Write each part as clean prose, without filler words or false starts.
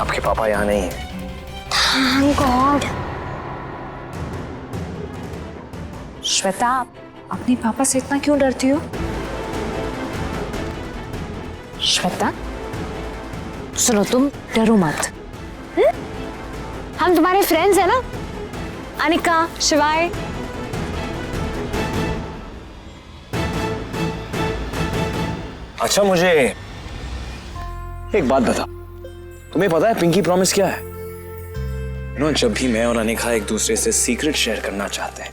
आपके पापा यहाँ नहीं है। Thank God. श्वेता, अपने पापा से इतना क्यों डरती हो? श्वेता, सुनो, तुम डरो मत। हम तुम्हारे फ्रेंड्स हैं ना, अनिका, शिवाय। अच्छा, मुझे एक बात बता, तुम्हें पता है पिंकी प्रॉमिस क्या है? जब भी मैं और अनिका एक दूसरे से सीक्रेट शेयर करना चाहते हैं,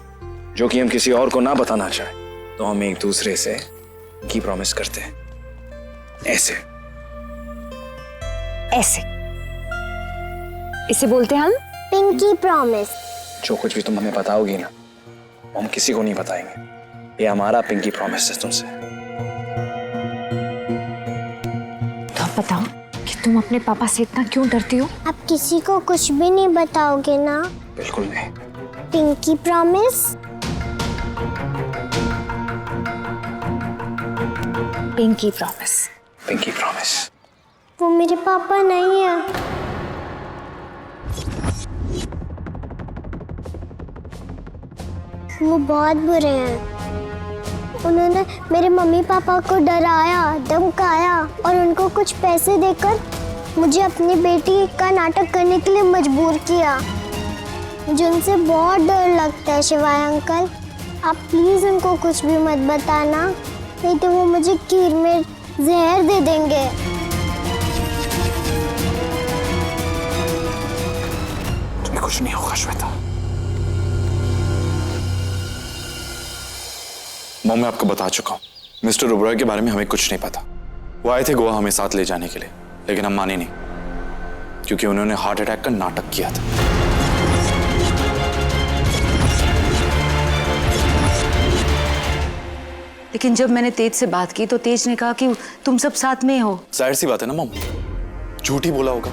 जो कि हम किसी और को ना बताना चाहे, तो हम एक दूसरे से की प्रॉमिस करते हैं, ऐसे ऐसे। इसे बोलते हैं हम पिंकी प्रॉमिस। जो कुछ भी तुम हमें बताओगी ना, वो हम किसी को नहीं बताएंगे। ये हमारा पिंकी प्रॉमिस है तुमसे। तो अब बताओ कि तुम अपने पापा से इतना क्यों डरती हो? आप किसी को कुछ भी नहीं बताओगे ना? बिल्कुल नहीं। Pinky promise. Pinky promise. Pinky promise. वो मेरे पापा नहीं है। वो बहुत बुरे हैं। उन्होंने मेरे मम्मी पापा को डराया, धमकाया और उनको कुछ पैसे देकर मुझे अपनी बेटी का नाटक करने के लिए मजबूर किया। मुझे उनसे बहुत डर लगता है शिवाय अंकल। आप प्लीज उनको कुछ भी मत बताना, नहीं तो वो मुझे खीर में जहर दे देंगे। तुम्हें कुछ नहीं होगा श्वेता। मॉम, मैं आपको बता चुका हूँ, मिस्टर ओबरॉय के बारे में हमें कुछ नहीं पता। वो आए थे गोवा हमें साथ ले जाने के लिए, लेकिन हम माने नहीं, क्योंकि उन्होंने हार्ट अटैक का नाटक किया था। लेकिन जब मैंने तेज से बात की तो तेज ने कहा कि तुम सब साथ में हो। जाहिर सी बात है ना मॉम, झूठ ही बोला होगा।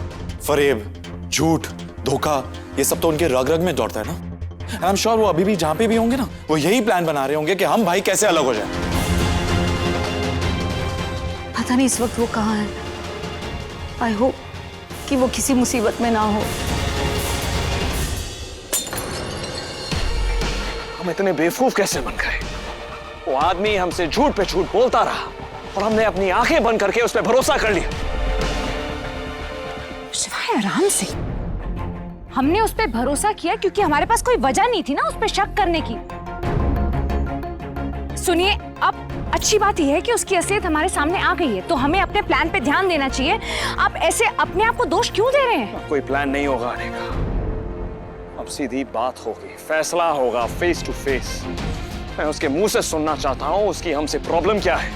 फरेब, झूठ, धोखा, ये सब तो उनके रग रग में दौड़ता है ना। आई एम श्योर वो अभी भी जहां पे भी होंगे ना, वो यही प्लान बना रहे होंगे कि हम भाई कैसे अलग हो जाए। पता नहीं इस वक्त वो कहाँ है। आई होप कि वो किसी मुसीबत में ना हो। हम इतने बेवकूफ कैसे बन गए? वो आदमी हमसे झूठ पे झूठ बोलता रहा और हमने अपनी आंखें बंद करके उस पर भरोसा कर लिया। शिवाय, आराम से। हमने उस पर भरोसा किया क्योंकि हमारे पास कोई वजह नहीं थी ना उस पर शक करने की। सुनिए, अब अच्छी बात यह है कि उसकी असलियत हमारे सामने आ गई है, तो हमें अपने प्लान पे ध्यान देना चाहिए। आप ऐसे अपने आप को दोष क्यों दे रहे हैं? कोई प्लान नहीं होगा अनिका, अब सीधी बात होगी, फैसला होगा फेस टू फेस। मैं उसके मुंह से सुनना चाहता हूँ उसकी हमसे प्रॉब्लम क्या है।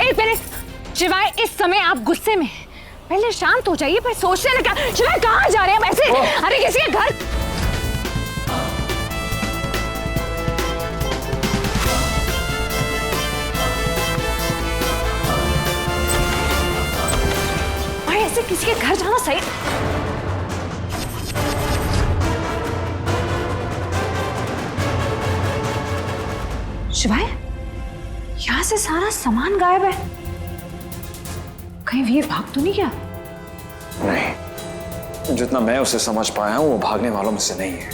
एक मिनट शिवाय, इस समय आप गुस्से में हैं। पहले शांत हो जाइए, फिर सोचने लगा। शिवाय, कहाँ जा रहे हैं हम ऐसे? अरे किसी के घर। भाई, ऐसे किसी के घर जाना सही? शिवाय, यहाँ से सारा सामान गायब है। कहीं वीर भाग तो नहीं गया? नहीं, जितना मैं उसे समझ पाया हूँ वो भागने वालों में से नहीं है।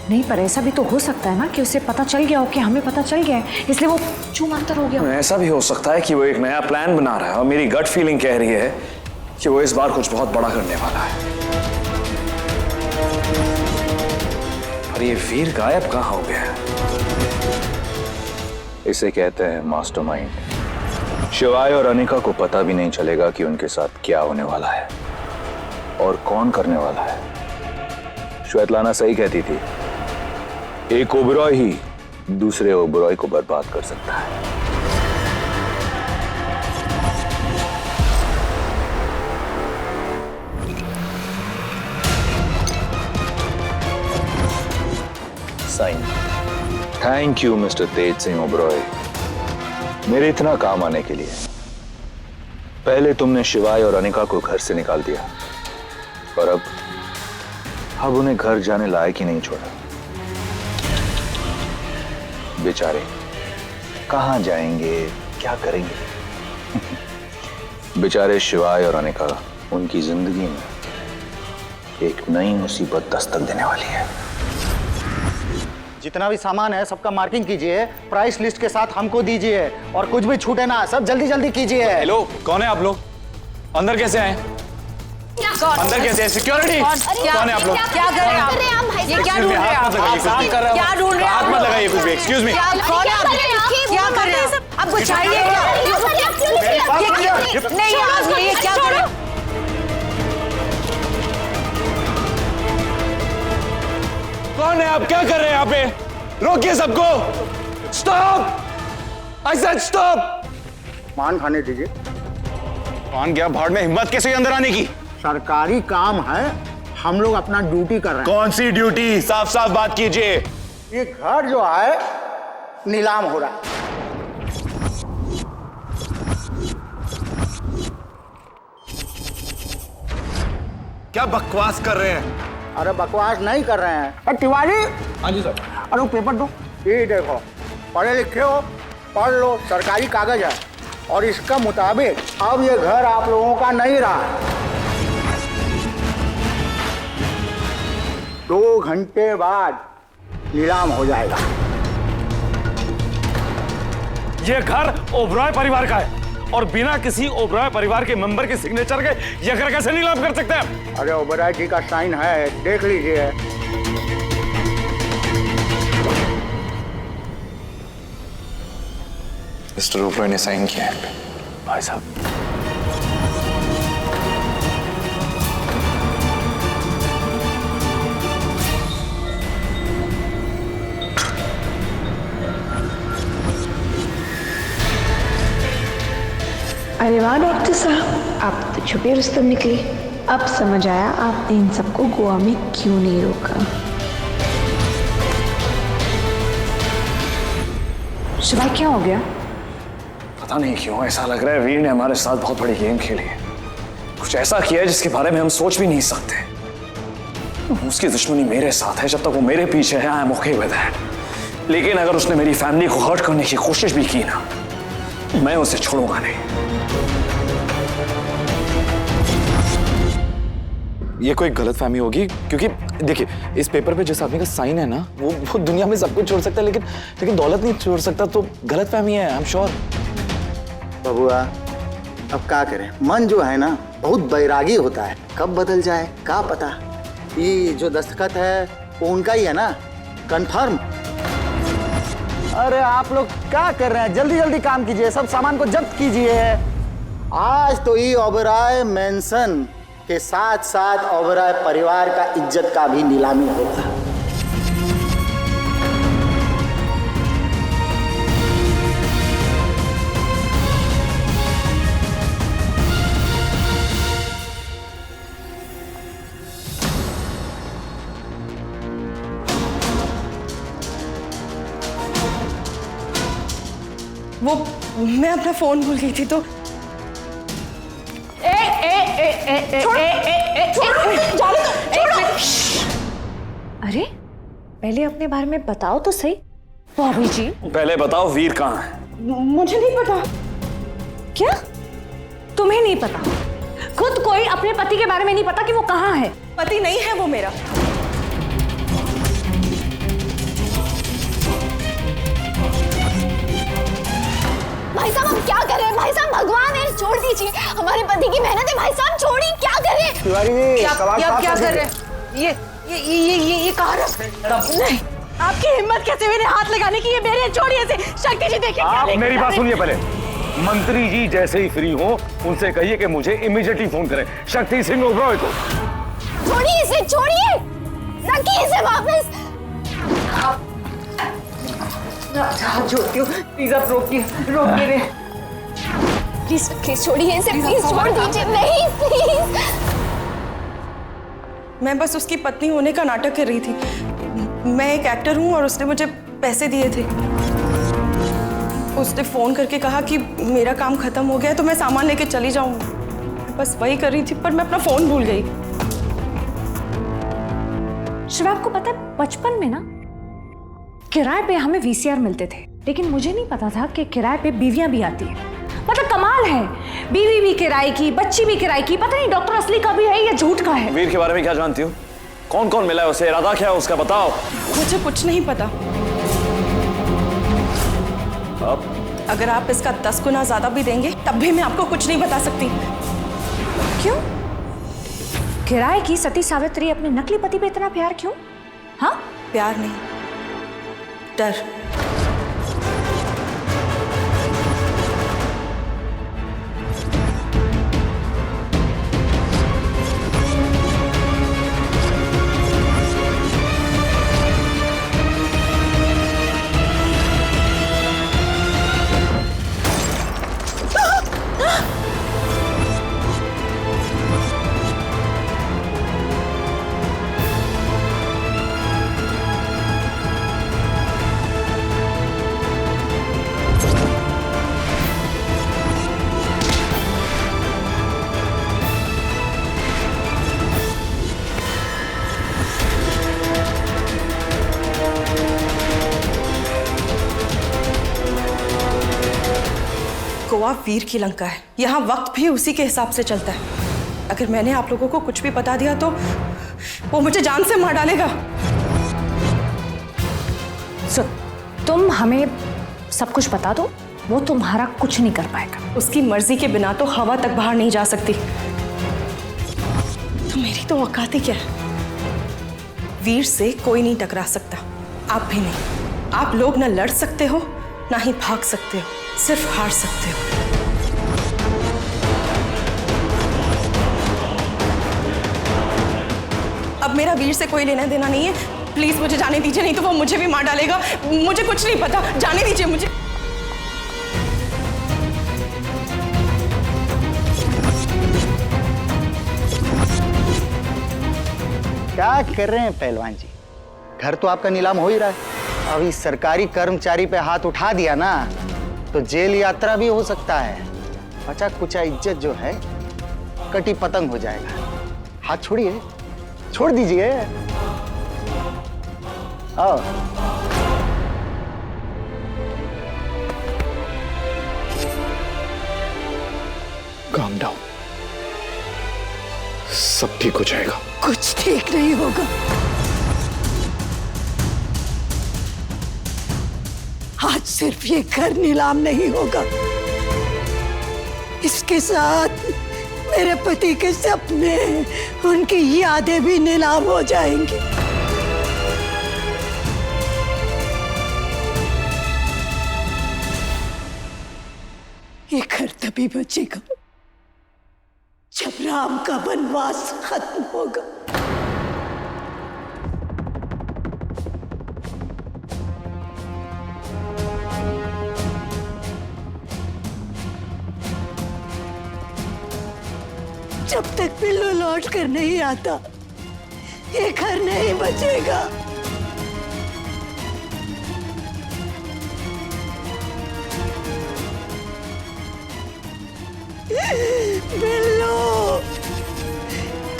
नहीं, पर ऐसा भी तो हो सकता है ना कि उसे पता चल गया हो कि हमें पता चल गया है, इसलिए वो चूम अंतर हो गया। ऐसा भी हो सकता है कि वो एक नया प्लान बना रहा है और मेरी गट फीलिंग कह रही है कि वो इस बार कुछ बहुत बड़ा करने वाला है। पर ये वीर गायब कहाँ हो गया है? इसे कहते हैं मास्टरमाइंड। शिवाय और अनिका को पता भी नहीं चलेगा कि उनके साथ क्या होने वाला है और कौन करने वाला है। श्वेतलाना सही कहती थी, एक ओबरॉय ही दूसरे ओबरॉय को बर्बाद कर सकता है। साइन। थैंक यू मिस्टर तेज सिंह ओबरॉय, मेरे इतना काम आने के लिए। पहले तुमने शिवाय और अनिका को घर से निकाल दिया और अब उन्हें घर जाने लायक ही नहीं छोड़ा। बेचारे कहां जाएंगे, क्या करेंगे? बेचारे शिवाय और अनिका उनकी जिंदगी में एक नई मुसीबत दस्तक देने वाली है। जितना भी सामान है सबका मार्किंग कीजिए, प्राइस लिस्ट के साथ हमको दीजिए और कुछ भी छूटे ना, सब जल्दी जल्दी कीजिए। हेलो, कौन है आप लोग? अंदर कैसे आए? अंदर कैसे है? सिक्योरिटी कौन है आप लोग? क्या कर रहे हैं आप? ये क्या ढूंढ रहे हैं आप? क्या ढूंढ रहे हैं? हाथ मत लगाइए कुछ भी। Excuse me. कौन है आप? क्या कर रहे हैं? आपको चाहिए क्या? नहीं आप ये क्या कर रहे हैं? कौन है आप? क्या कर रहे हैं यहाँ पे? रोकिए सबको। स्टॉप! I said stop! मान खाने दीजिए। कौन गया भाड़ में? हिम्मत कैसे अंदर आने की? सरकारी काम है, हम लोग अपना ड्यूटी कर रहे हैं। कौन सी ड्यूटी? साफ साफ बात कीजिए। ये घर जो है नीलाम हो रहा है। क्या बकवास कर रहे हैं? अरे बकवास नहीं कर रहे हैं। अरे तिवारी। हाँ जी सर। अरे वो पेपर दो। ये देखो, पढ़े लिखे हो, पढ़ लो, सरकारी कागज है और इसका मुताबिक अब ये घर आप लोगों का नहीं रहा। 2 घंटे बाद नीलाम हो जाएगा। ये घर ओबरॉय परिवार का है और बिना किसी ओबरॉय परिवार के मेंबर के सिग्नेचर के ये घर कैसे नीलाम कर सकते हैं? अरे ओबराय जी का साइन है, देख लीजिए। मिस्टर ओबरॉय ने साइन किया है। भाई साहब, अरे वाह डॉक्टर साहब, आप तो छुपे रुस्तम निकले। अब समझ आया आपने इन सबको गोवा में क्यों नहीं रोका। शिवाय क्या हो गया? पता नहीं क्यों ऐसा लग रहा है वीर ने हमारे साथ बहुत बड़ी गेम खेली है। कुछ ऐसा किया है जिसके बारे में हम सोच भी नहीं सकते। उसकी दुश्मनी मेरे साथ है, जब तक वो मेरे पीछे है I am okay with that. लेकिन अगर उसने मेरी फैमिली को हर्ट करने की कोशिश भी की ना, मैं उसे छोड़ूंगा नहीं। ये कोई गलतफहमी होगी, क्योंकि देखिए इस पेपर पे जिस आदमी का साइन है ना, वो दुनिया में सब कुछ छोड़ सकता है, लेकिन दौलत नहीं छोड़ सकता। तो गलतफहमी है, आई एम श्योर। बबुआ, अब क्या करें, मन जो है ना बहुत बैरागी होता है, कब बदल जाए क्या पता। ये जो दस्तखत है वो उनका ही है ना, कंफर्म। अरे आप लोग क्या कर रहे हैं? जल्दी जल्दी काम कीजिए, सब सामान को जब्त कीजिए। आज तो ये ओबराय मेंशन के साथ साथ ओबराय परिवार का इज्जत का भी नीलामी होगा। वो मैं अपना फोन भूल गई थी तो अरे पहले अपने बारे में बताओ तो सही। भाभी जी पहले बताओ वीर कहाँ है? मुझे नहीं पता। क्या तुम्हें नहीं पता? खुद कोई अपने पति के बारे में नहीं पता कि वो कहाँ है? पति नहीं है वो मेरा। भाई साहब हम क्या कर रहे हैं? भाई साहब भगवान है, छोड़ दीजिए, हमारे पति की मेहनत है। भाई साहब छोड़िए, क्या कर रहे हैं? तिवारी जी, क्या कर रहे हैं? ये कहाँ रख? नहीं, आपकी हिम्मत कैसे मेरे हाथ लगाने की? ये मेरे छोड़िए से। शक्ति जी देखिए, आप मेरी बात सुनिए पहले। मंत्री जी जैसे ही फ्री हो उनसे कहिए कि मुझे इमीडिएटली फोन करें, शक्ति सिंह ओबरॉय को। छोड़िए इसे, छोड़िए, रखिए इसे वापस। हाथ जोड़ती हूँ, प्लीज आप रोकिए रे। प्लीज प्लीज छोड़िए इसे, प्लीज छोड़ दीजिए। नहीं प्लीज। मैं बस उसकी पत्नी होने का नाटक कर रही थी। मैं एक एक्टर हूँ और उसने मुझे पैसे दिए थे। उसने फोन करके कहा कि मेरा काम खत्म हो गया है तो मैं सामान लेके चली जाऊंगी। बस वही कर रही थी पर मैं अपना फोन भूल गई। शिवा आपको पता है बचपन में ना किराए पे हमें वीसीआर मिलते थे, लेकिन मुझे नहीं पता था कि किराए पे बीवियां भी आती है। मतलब कमाल है, बीवी भी किराए की, बच्ची भी किराए की, पता नहीं डॉक्टर असली का भी है या झूठ का है। वीर के बारे में क्या जानती हो? कौन कौन मिला है उसे? इरादा क्या है उसका, बताओ। मुझे कुछ नहीं पता। अब अगर आप इसका 10 गुना ज्यादा भी देंगे तब भी मैं आपको कुछ नहीं बता सकती। क्यों? किराए की सती सावित्री अपने नकली पति पे इतना प्यार क्यों? हाँ, प्यार नहीं, डर। गोवा वीर की लंका है, यहाँ वक्त भी उसी के हिसाब से चलता है। अगर मैंने आप लोगों को कुछ भी बता दिया तो वो मुझे जान से मार डालेगा। तुम हमें सब कुछ बता दो, वो तुम्हारा कुछ नहीं कर पाएगा। उसकी मर्जी के बिना तो हवा तक बाहर नहीं जा सकती। तो मेरी तो औकात ही क्या है? वीर से कोई नहीं टकरा सकता, आप भी नहीं। आप लोग ना लड़ सकते हो ना ही भाग सकते हो, सिर्फ हार सकते हो। अब मेरा वीर से कोई लेना देना नहीं है। प्लीज मुझे जाने दीजिए, नहीं तो वो मुझे भी मार डालेगा। मुझे कुछ नहीं पता, जाने दीजिए मुझे। क्या कर रहे हैं पहलवान जी? घर तो आपका नीलाम हो ही रहा है। अभी सरकारी कर्मचारी पे हाथ उठा दिया ना तो जेल यात्रा भी हो सकता है। बचा कुचा इज्जत जो है कटी पतंग हो जाएगा। हाथ छोड़िए, छोड़ दीजिए। आओ। काम डाउन, सब ठीक हो जाएगा। कुछ ठीक नहीं होगा। आज सिर्फ ये घर नीलाम नहीं होगा, इसके साथ मेरे पति के सपने, उनकी यादें भी नीलाम हो जाएंगी। ये घर तभी बचेगा जब राम का वनवास खत्म होगा। जब तक पिल्लू लौट कर नहीं आता ये घर नहीं बचेगा। बिल्लू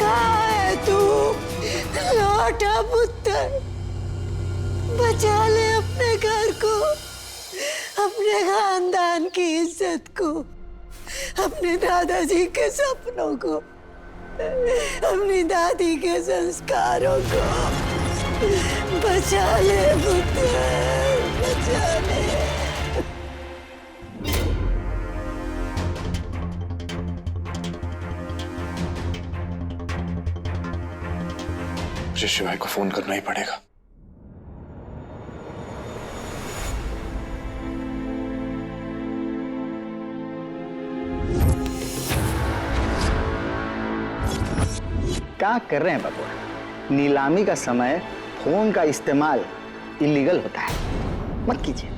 कहाँ है तू? लौटा पुत्र, बचा ले अपने घर को, अपने खानदान की इज्जत को, अपने दादाजी के सपनों को, अपनी दादी के संस्कारों को। बचा ले पुत्र, बचा ले। मुझे शिवाय को फोन करना ही पड़ेगा। क्या कर रहे हैं बबुआ? नीलामी का समय फोन का इस्तेमाल इलीगल होता है, मत कीजिए।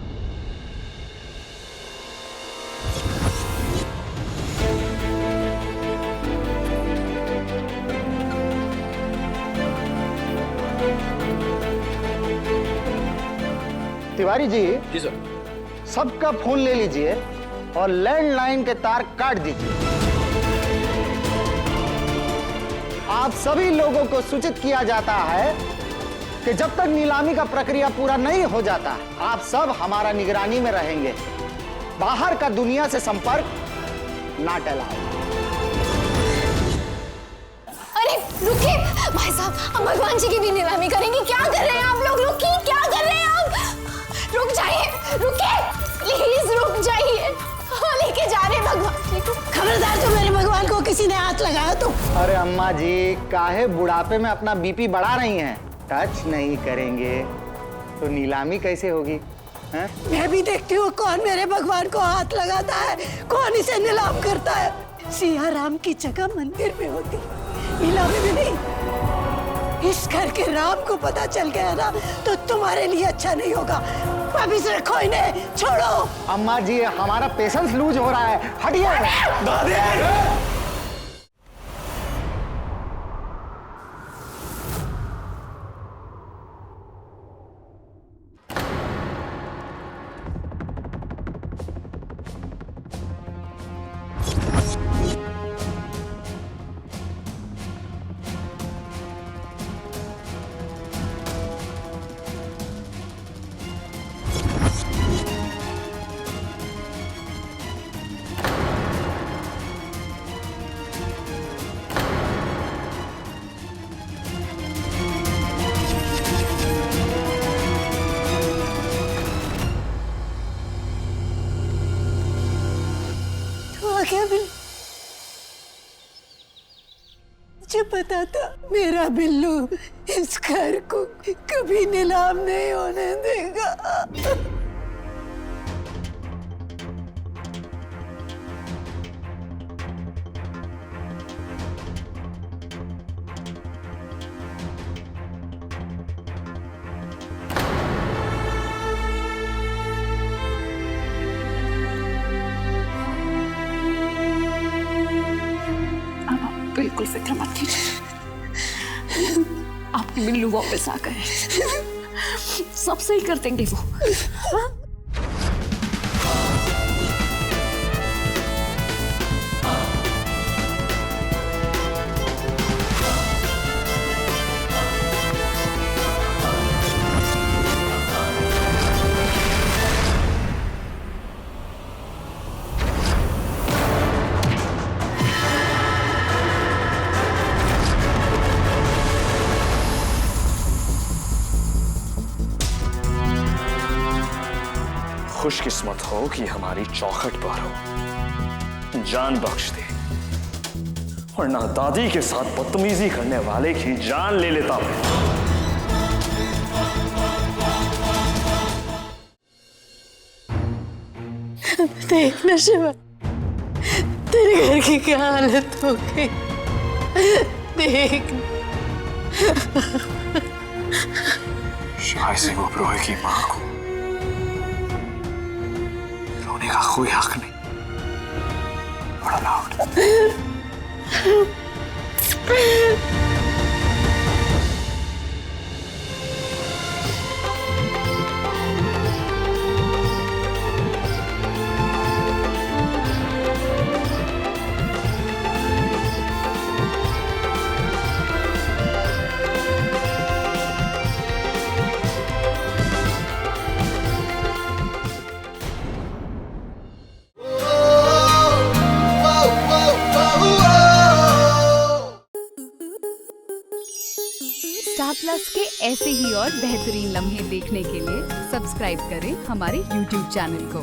तिवारी जी। जी सर। सबका फोन ले लीजिए और लैंडलाइन के तार काट दीजिए। आप सभी लोगों को सूचित किया जाता है कि जब तक नीलामी का प्रक्रिया पूरा नहीं हो जाता आप सब हमारा निगरानी में रहेंगे। बाहर का दुनिया से संपर्क नॉट अलाउड। अरे रुकिए भाई साहब, हम भगवान जी की भी नीलामी करेंगे। क्या कर रहे हैं आप लोग? रुकिए, क्या कर रहे हैं आप? रुक जाइए, रुकिए प्लीज, रुक जाइए। हाँ, लेके जा रहे हैं भगवान जी को। खबरदार, जो मेरे भगवान को किसी ने हाथ लगाया तो। अरे अम्मा जी, काहे बुढ़ापे में अपना बीपी बढ़ा रही हैं? टच नहीं करेंगे तो नीलामी कैसे होगी? हैं? मैं भी देखती हूँ कौन मेरे भगवान को हाथ लगाता है, कौन इसे नीलाम करता है। सिया राम की जगह मंदिर में होती, नीलामी में नहीं। इस घर के राम को पता चल गया ना तो तुम्हारे लिए अच्छा नहीं होगा। वापिस रखो इन्हें, छोड़ो। अम्मा जी, हमारा पेशेंस लूज हो रहा है, हटिए। क्या बिल्लू? मुझे पता था मेरा बिल्लू इस घर को कभी नीलाम नहीं होने देगा। बिल्कुल फिक्र मत कीजिए, आपके बिल्लू वापस आ गए, सब सही कर देंगे वो। हाँ? खुशकिस्मत हो कि हमारी चौखट पर हो, जान बख्श दे, वरना दादी के साथ बदतमीजी करने वाले की जान ले लेता मैं। देख ना शिवा, तेरे घर की क्या हालत हो गई। देख शिवाय से वो ब्रोहे की मां को रोने का कोई हक नहीं। बड़ा लाउड। स्टार प्लस के ऐसे ही और बेहतरीन लम्हे देखने के लिए सब्सक्राइब करें हमारे YouTube चैनल को।